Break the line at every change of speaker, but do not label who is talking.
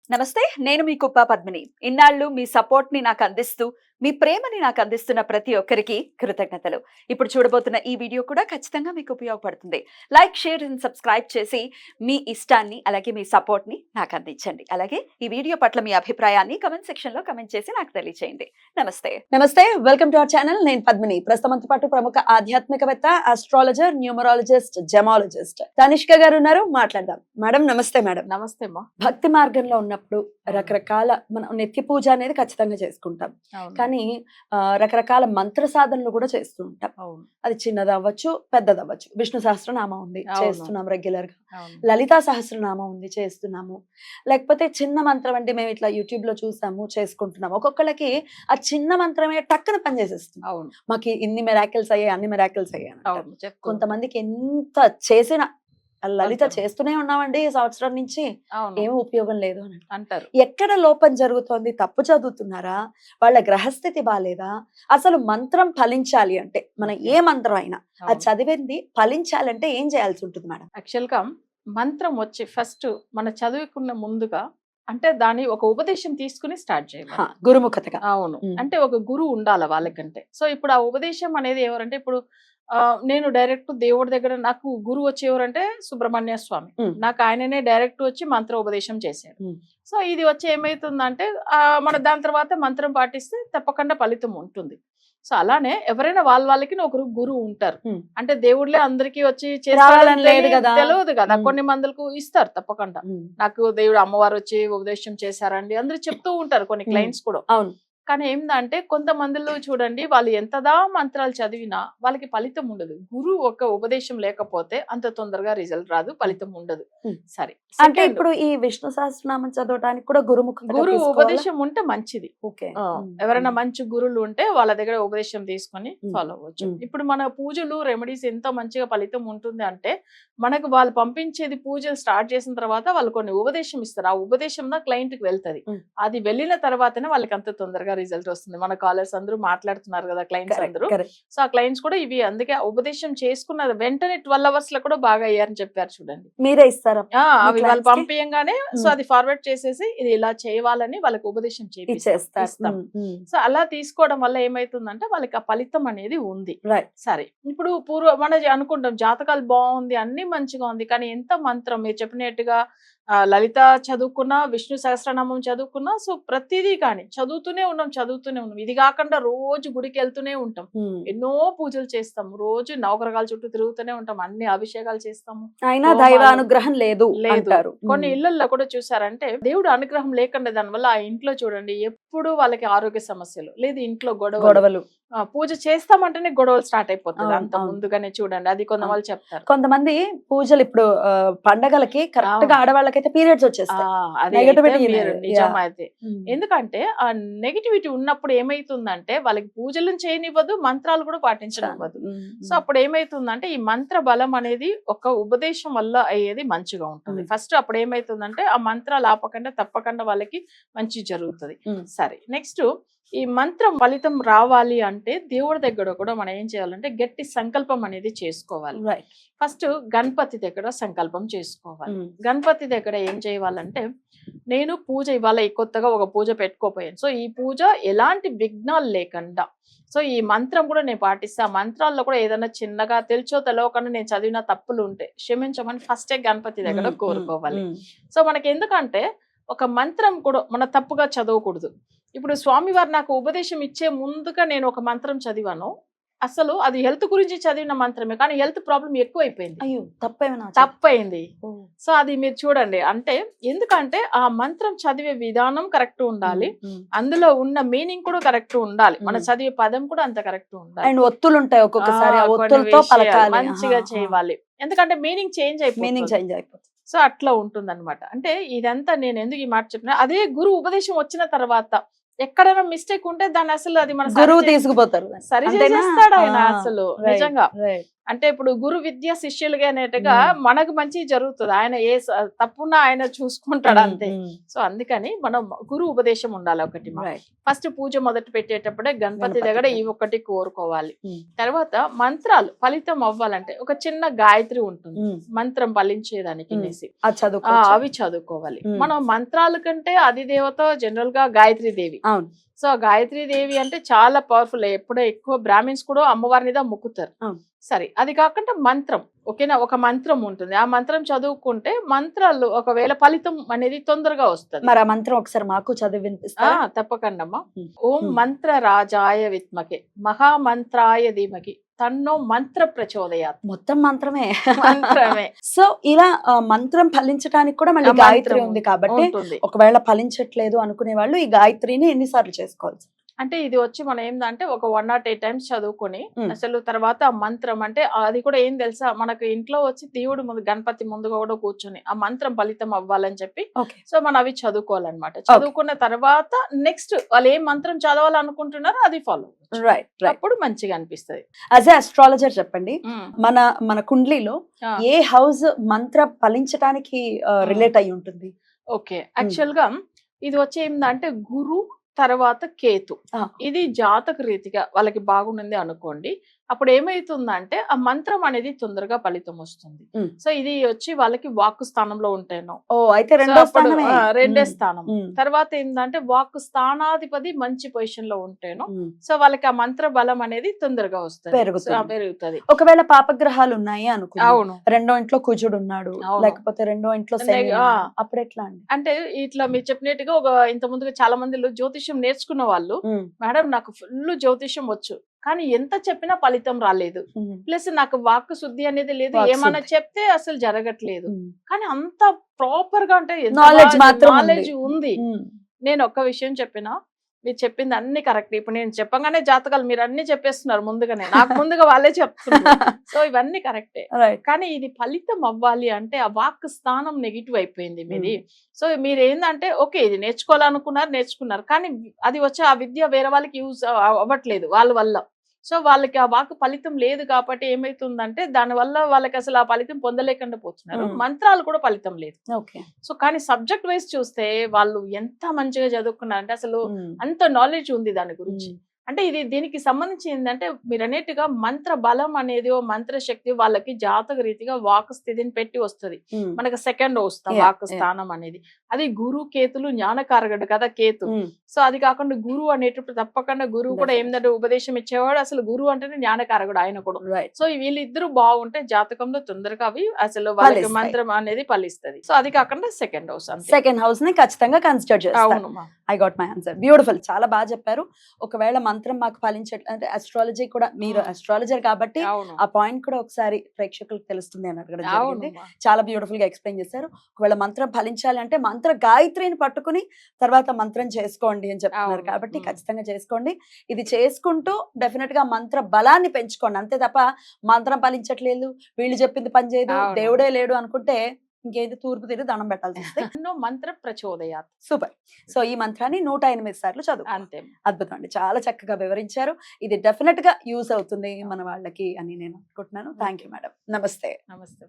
నమస్తే, నేను మీ కుప్ప పద్మిని. ఇన్నాళ్ళు మీ సపోర్ట్‌ని నాకందిస్తూ, మీ ప్రేమని నాకందిస్తున్న ప్రతి ఒక్కరికి కృతజ్ఞతలు. ఇప్పుడు చూడబోతున్న ఈ వీడియో కూడా ఖచ్చితంగా మీకు ఉపయోగపడుతుంది. లైక్, షేర్ అండ్ సబ్స్క్రైబ్ చేసి మీ ఇష్టాన్ని, అలాగే మీ సపోర్ట్‌ని నాకందించండి. అలాగే ఈ వీడియో పట్ల మీ అభిప్రాయాన్ని కామెంట్ సెక్షన్‌లో కామెంట్ చేసి నాకు తెలియజేయండి. నమస్తే. నమస్తే, వెల్కమ్ టు అవర్ ఛానల్. నేను పద్మిని. ప్రస్తుతంతో పాటు ప్రముఖ ఆధ్యాత్మికవేత్త, ఆస్ట్రాలజర్, న్యూమరాలజిస్ట్, జెమాలజిస్ట్ తనిష్క గారు ఉన్నారు. మాట్లాడదాం. మేడం నమస్తే. మేడం
నమస్తే అమ్మా.
భక్తి మార్గంలో ఉన్నప్పుడు రకరకాల మనం నిత్య పూజ అనేది ఖచ్చితంగా చేసుకుంటాం. కానీ రకరకాల మంత్ర సాధనలు కూడా చేస్తూ ఉంటాం. అది చిన్నది అవ్వచ్చు, పెద్దది అవ్వచ్చు. విష్ణు సహస్రనామం ఉంది, చేస్తున్నాం రెగ్యులర్ గా. లలితా సహస్రనామం ఉంది, చేస్తున్నాము. లేకపోతే చిన్న మంత్రం అంటే మేము ఇట్లా యూట్యూబ్ లో చూసాము, చేసుకుంటున్నాము. ఒక్కొక్కళ్ళకి ఆ చిన్న మంత్రమే టక్కున పనిచేసేస్తుంది. మాకు ఇన్ని మెరాకిల్స్ అయ్యాయి, అన్ని మెరాకిల్స్ అయ్యాయి. కొంతమందికి ఎంత చేసిన లలిత చేస్తూనే ఉన్నామండి ఈ సంవత్సరం నుంచి, ఏమీ ఉపయోగం లేదు అని
అంటారు.
ఎక్కడ లోపం జరుగుతోంది? తప్పు చదువుతున్నారా? వాళ్ళ గ్రహస్థితి బాలేదా? అసలు మంత్రం ఫలించాలి అంటే, మనం ఏ మంత్రం అయినా అది చదివింది ఫలించాలంటే ఏం చేయాల్సి ఉంటుంది మేడం?
యాక్చువల్ గా మంత్రం వచ్చి ఫస్ట్ మన చదువుకున్న ముందుగా అంటే దాని ఒక ఉపదేశం తీసుకుని స్టార్ట్ చేయాలి,
గురుముఖతగా.
అవును. అంటే ఒక గురువు ఉండాలి వాళ్ళకంటే. సో ఇప్పుడు ఆ ఉపదేశం అనేది ఎవరంటే, ఇప్పుడు నేను డైరెక్ట్ దేవుడి దగ్గర నాకు గురువు వచ్చి ఎవరంటే సుబ్రహ్మణ్య స్వామి. నాకు ఆయననే డైరెక్ట్ వచ్చి మంత్ర ఉపదేశం చేశారు. సో ఇది వచ్చి ఏమైతుందంటే మన దాని తర్వాత మంత్రం పాటిస్తే తప్పకుండా ఫలితం ఉంటుంది. సో అలానే ఎవరైనా వాళ్ళకి ఒకరు గురువు ఉంటారు. అంటే దేవుళ్ళే అందరికీ వచ్చి తెలియదు కదా, కొన్ని మందులకు ఇస్తారు తప్పకుండా. నాకు దేవుడు అమ్మవారు వచ్చి ఉపదేశం చేశారండి అందరూ చెప్తూ ఉంటారు, కొన్ని క్లయింట్స్ కూడా.
అవును.
కానీ ఏంటంటే కొంతమందిలో చూడండి, వాళ్ళు ఎంతదా మంత్రాలు చదివినా వాళ్ళకి ఫలితం ఉండదు. గురువు ఒక ఉపదేశం లేకపోతే అంత తొందరగా రిజల్ట్ రాదు, ఫలితం ఉండదు. సరే,
అంటే ఇప్పుడు ఈ విష్ణు సహస్రనామం చదవడానికి కూడా గురు
ఉపదేశం ఉంటే మంచిది. ఎవరైనా మంచి గురువులు ఉంటే వాళ్ళ దగ్గర ఉపదేశం తీసుకొని ఫాలో అవ్వచ్చు. ఇప్పుడు మన పూజలు రెమెడీస్ ఎంత మంచిగా ఫలితం ఉంటుంది అంటే, మనకు వాళ్ళు పంపించేది పూజలు స్టార్ట్ చేసిన తర్వాత వాళ్ళు కొన్ని ఉపదేశం ఇస్తారు. ఆ ఉపదేశం క్లయింట్ కి వెళ్తది. అది వెళ్ళిన తర్వాతనే వాళ్ళకి అంత తొందరగా రిజల్ట్ వస్తుంది. మన కాలర్స్ అందరూ మాట్లాడుతున్నారు కదా, క్లయింట్స్ అందరూ. సో ఆ క్లయింట్స్ కూడా ఇవి అందుకే ఉపదేశం చేసుకున్న వెంటనే 12 hours లో కూడా బాగా అయ్యారని చెప్పారు. చూడండి,
మీరే ఇస్తారా
అవి వాళ్ళు పంపించగానే? సో అది ఫార్వర్డ్ చేసేసి ఇది ఇలా చేయాలని వాళ్ళకి ఉపదేశం చేస్తాం. సో అలా తీసుకోవడం వల్ల ఏమైతుందంటే వాళ్ళకి ఆ ఫలితం అనేది ఉంది. సరే, ఇప్పుడు మన అనుకుంటాం జాతకాలు బాగుంది, అన్ని మంచిగా ఉంది, కానీ ఎంత మంత్రం మీరు చెప్పినట్టుగా లలిత చదువుకున్నా, విష్ణు సహస్రనామం చదువుకున్నా, సో ప్రతిదీ కానీ చదువుతూనే ఉన్నాం. ఇది కాకుండా రోజు గుడికి వెళ్తూనే ఉంటాం, ఎన్నో పూజలు చేస్తాం, రోజు నవగ్రహాల చుట్టూ తిరుగుతూనే ఉంటాం, అన్ని అభిషేకాలు చేస్తాము,
అయినా దైవ అనుగ్రహం లేదు.
కొన్ని ఇళ్లలో కూడా చూసారంటే దేవుడు అనుగ్రహం లేకుండా దానివల్ల ఆ ఇంట్లో చూడండి ఎప్పుడు వాళ్ళకి ఆరోగ్య సమస్యలు, లేదు ఇంట్లో గొడవలు. పూజ చేస్తామంటేనే గొడవలు స్టార్ట్ అయిపోతుంది. అంత ముందుగానే చూడండి, అది కొంతమంది చెప్తారు.
కొంతమంది పూజలు ఇప్పుడు పండగలకి కరెక్ట్ గా ఆడవాళ్ళకైతే పీరియడ్స్ వచ్చేస్తాయి.
నిజం అయితే. ఎందుకంటే ఆ నెగిటివిటీ ఉన్నప్పుడు ఏమైతుందంటే వాళ్ళకి పూజలను చేయనివ్వదు, మంత్రాలు కూడా పాటించనివ్వదు. సో అప్పుడు ఏమైతుందంటే ఈ మంత్ర బలం అనేది ఒక ఉపదేశం వల్ల అయ్యేది మంచిగా ఉంటుంది. ఫస్ట్ అప్పుడు ఏమైతుందంటే ఆ మంత్రాలు ఆపకుండా తప్పకుండా వాళ్ళకి మంచి జరుగుతుంది. సరే, నెక్స్ట్ ఈ మంత్రం ఫలితం రావాలి అంటే దేవుడి దగ్గర కూడా మనం ఏం చేయాలంటే గట్టి సంకల్పం అనేది చేసుకోవాలి. ఫస్ట్ గణపతి దగ్గర సంకల్పం చేసుకోవాలి. గణపతి దగ్గర ఏం చేయాలంటే, నేను పూజ ఇవాళ కొత్తగా ఒక పూజ పెట్టుకోపోయాను, సో ఈ పూజ ఎలాంటి విఘ్నాలు లేకుండా, సో ఈ మంత్రం కూడా నేను పాటిస్తా. మంత్రాల్లో కూడా ఏదైనా చిన్నగా తెలుసో తెలియకుండా నేను చదివిన తప్పులు ఉంటే క్షమించమని ఫస్టే గణపతి దగ్గర కోరుకోవాలి. సో మనకి ఎందుకంటే ఒక మంత్రం కూడా మన తప్పుగా చదవకూడదు. ఇప్పుడు స్వామివారు నాకు ఉపదేశం ఇచ్చే ముందుగా నేను ఒక మంత్రం చదివాను, అసలు అది హెల్త్ గురించి చదివిన మంత్రమే, కానీ హెల్త్ ప్రాబ్లం ఎక్కువైపోయింది.
అయ్యో,
తప్పైంది. సో అది మీరు చూడండి, అంటే ఎందుకంటే ఆ మంత్రం చదివే విధానం కరెక్ట్ ఉండాలి, అందులో ఉన్న మీనింగ్ కూడా కరెక్ట్ ఉండాలి, మన చదివే పదం కూడా అంత కరెక్ట్ ఉండాలి.
అండ్ ఒత్తులు ఉంటాయి ఒక్కొక్కసారి,
మంచిగా చేయాలి. ఎందుకంటే మీనింగ్ చేంజ్ అయిపోతుంది. సో అట్లా ఉంటుంది అనమాట. అంటే ఇదంతా నేను ఎందుకు ఈ మాట చెప్పినా, అదే గురువు ఉపదేశం వచ్చిన తర్వాత ఎక్కడైనా మిస్టేక్ ఉంటే దాన్ని అసలు అది మన
గురువు తీసుకుపోతారు,
సరి చేస్తాడు ఆయన అసలు నిజంగా. అంటే ఇప్పుడు గురు విద్య శిష్యులుగా అనేట్టుగా మనకు మంచి జరుగుతుంది. ఆయన ఏ తప్పున్నా ఆయన చూసుకుంటాడు అంతే. సో అందుకని మనం గురు ఉపదేశం ఉండాలి ఒకటి. ఫస్ట్ పూజ మొదలు పెట్టేటప్పుడే గణపతి దగ్గర ఈ ఒక్కటి కోరుకోవాలి. తర్వాత మంత్రాలు ఫలితం అవ్వాలంటే ఒక చిన్న గాయత్రి ఉంటుంది మంత్రం ఫలించేదానికి అవి చదువుకోవాలి. మనం మంత్రాల కంటే అధిదేవత జనరల్ గా గాయత్రి దేవి. సో గాయత్రి దేవి అంటే చాలా పవర్ఫుల్. ఎప్పుడో ఎక్కువ బ్రాహ్మిన్స్ కూడా అమ్మవారినిదా మొక్కుతారు. సరే, అది కాకుండా మంత్రం ఓకేనా, ఒక మంత్రం ఉంటుంది. ఆ మంత్రం చదువుకుంటే మంత్రాలు ఒకవేళ ఫలితం అనేది తొందరగా వస్తుంది.
మరి ఆ మంత్రం ఒకసారి మాకు చదివి వినిపిస్తారా?
తప్పకుండా అమ్మా. ఓం మంత్ర రాజాయ విద్మకే మహామంత్రాయ ధీమకి తన్నో మంత్ర ప్రచోదయాత్.
మొత్తం మంత్రమే.
మంత్రమే.
సో ఇలా మంత్రం ఫలించడానికి కూడా మళ్ళీ గాయత్రి ఉంది కాబట్టి ఒకవేళ ఫలించట్లేదు అనుకునే వాళ్ళు ఈ గాయత్రిని ఎన్నిసార్లు చేసుకోవాలి?
అంటే ఇది వచ్చి మనం ఏంటంటే ఒక 1 or 2 times చదువుకొని అసలు తర్వాత ఆ మంత్రం అంటే అది కూడా ఏం తెలుసా, మనకు ఇంట్లో వచ్చి దేవుడు ముందు గణపతి ముందుగా కూడా కూర్చొని ఆ మంత్రం ఫలితం అవ్వాలని చెప్పి సో మనం అవి చదువుకోవాలన్నమాట. చదువుకున్న తర్వాత నెక్స్ట్ వాళ్ళు ఏ మంత్రం చదవాలనుకుంటున్నారో అది ఫాలో అప్పుడు మంచిగా అనిపిస్తుంది.
యాజ్ ఏ అస్ట్రాలజర్ చెప్పండి, మన కుండ్లీలో ఏ హౌస్ మంత్ర ఫలించడానికి రిలేట్ అయి ఉంటుంది?
ఓకే, యాక్చువల్ గా ఇది వచ్చి ఏంటంటే గురు తర్వాత కేతు, ఇది జాతక రీతిగా వాళ్ళకి బాగుంది అనుకోండి. అప్పుడు ఏమైతుందంటే ఆ మంత్రం అనేది తొందరగా ఫలితం వస్తుంది. సో ఇది వచ్చి వాళ్ళకి వాక్కు స్థానంలో ఉంటాను. రెండే స్థానం. తర్వాత ఏంటంటే వాక్కు స్థానాధిపతి మంచి పొజిషన్ లో ఉంటాను. సో వాళ్ళకి ఆ మంత్ర బలం అనేది తొందరగా వస్తుంది, పెరుగుతుంది.
ఒకవేళ పాపగ్రహాలు ఉన్నాయి అనుకో, అవును, రెండో ఇంట్లో కుజుడు ఉన్నాడు లేకపోతే రెండో ఇంట్లో అప్పుడు ఎట్లా అండి?
అంటే ఇట్లా మీరు చెప్పినట్టుగా ఒక ఇంత ముందుగా చాలా మంది జ్యోతిష్యం నేర్చుకున్న వాళ్ళు, మేడం నాకు ఫుల్ జ్యోతిష్యం వచ్చు కానీ ఎంత చెప్పినా ఫలితం రాలేదు, ప్లస్ నాకు వాక్కు శుద్ధి అనేది లేదు, ఏమన్నా చెప్తే అసలు జరగట్లేదు. కానీ అంత ప్రాపర్ గా అంటే నాలెడ్జ్ ఉంది. నేను ఒక్క విషయం చెప్పినా, మీరు చెప్పింది అన్ని కరెక్ట్. ఇప్పుడు నేను చెప్పగానే జాతకాలు మీరు అన్ని చెప్పేస్తున్నారు ముందుగానే, నాకు ముందుగా వాళ్ళే చెప్తున్నారు. సో ఇవన్నీ కరెక్టే, కానీ ఇది ఫలితం అవ్వాలి అంటే ఆ వాక్ స్థానం నెగిటివ్ అయిపోయింది మీది. సో మీరు ఏంటంటే ఓకే ఇది నేర్చుకున్నారు కానీ అది వచ్చి ఆ విద్య వేరే వాళ్ళకి యూజ్ అవ్వట్లేదు వాళ్ళ వల్ల. సో వాళ్ళకి ఆ వాక్ ఫలితం లేదు కాబట్టి ఏమైతుందంటే దాని వల్ల వాళ్ళకి అసలు ఆ ఫలితం పొందలేకుండా పోతున్నారు. మంత్రాలు కూడా ఫలితం లేదు. సో కానీ సబ్జెక్ట్ వైజ్ చూస్తే వాళ్ళు ఎంత మంచిగా చదువుకున్నారంటే అసలు అంత నాలెడ్జ్ ఉంది దాని గురించి. అంటే ఇది దీనికి సంబంధించి ఏంటంటే మీరు అనేట్టుగా మంత్ర బలం అనేది మంత్ర శక్తి వాళ్ళకి జాతక రీతిగా వాక్ స్థితిని పెట్టి వస్తుంది. మనకు సెకండ్ వస్తాం వాక్ స్థానం అనేది. అది గురు కేతులు జ్ఞానకారకుడు కదా కేతు. సో అది కాకుండా గురువు అనేటప్పుడు తప్పకుండా గురువు కూడా ఏంటంటే ఉపదేశం ఇచ్చేవాడు. అసలు గురువు అంటేనే జ్ఞానకారకుడు ఆయన కూడా. సో వీళ్ళిద్దరు బాగుంటే జాతకంలో తొందరగా అవి అసలు వాళ్ళకి మంత్రం అనేది ఫలిస్తుంది. సో అది కాకుండా సెకండ్ హౌస్,
సెకండ్ హౌస్ ని ఖచ్చితంగా కన్సిడర్ చేస్తాను. I got my answer. Beautiful, చాలా బాగా చెప్పారు. ఒకవేళ మంత్రం మాకు ఫలించట్లేదు అంటే అస్ట్రాలజీ కూడా, మీరు అస్ట్రాలజర్ కాబట్టి ఆ పాయింట్ కూడా ఒకసారి ప్రేక్షకులకు తెలుస్తుంది అని అడగడం జరిగింది. చాలా బ్యూటిఫుల్ గా ఎక్స్ప్లెయిన్ చేశారు. ఒకవేళ మంత్రం ఫలించాలి అంటే మంత్ర గాయత్రిని పట్టుకుని తర్వాత మంత్రం చేసుకోండి అని చెప్తున్నారు కాబట్టి ఖచ్చితంగా చేసుకోండి. ఇది చేసుకుంటూ డెఫినెట్ గా మంత్ర బలాన్ని పెంచుకోండి, అంతే తప్ప మంత్రం ఫలించట్లేదు వీళ్ళు చెప్పింది పని చేయదు దేవుడే లేడు అనుకుంటే ఇంకేది తూర్పు తీరు దండం పెట్టాల్సి వస్తుంది.
మంత్ర ప్రచోదయాత్.
సూపర్. సో ఈ మంత్రాన్ని 108 సార్లు చదువు.
అంతే.
అద్భుతం అండి, చాలా చక్కగా వివరించారు. ఇది డెఫినెట్ గా యూజ్ అవుతుంది మన వాళ్ళకి అని నేను అనుకుంటున్నాను. Thank you madam. నమస్తే.
నమస్తే.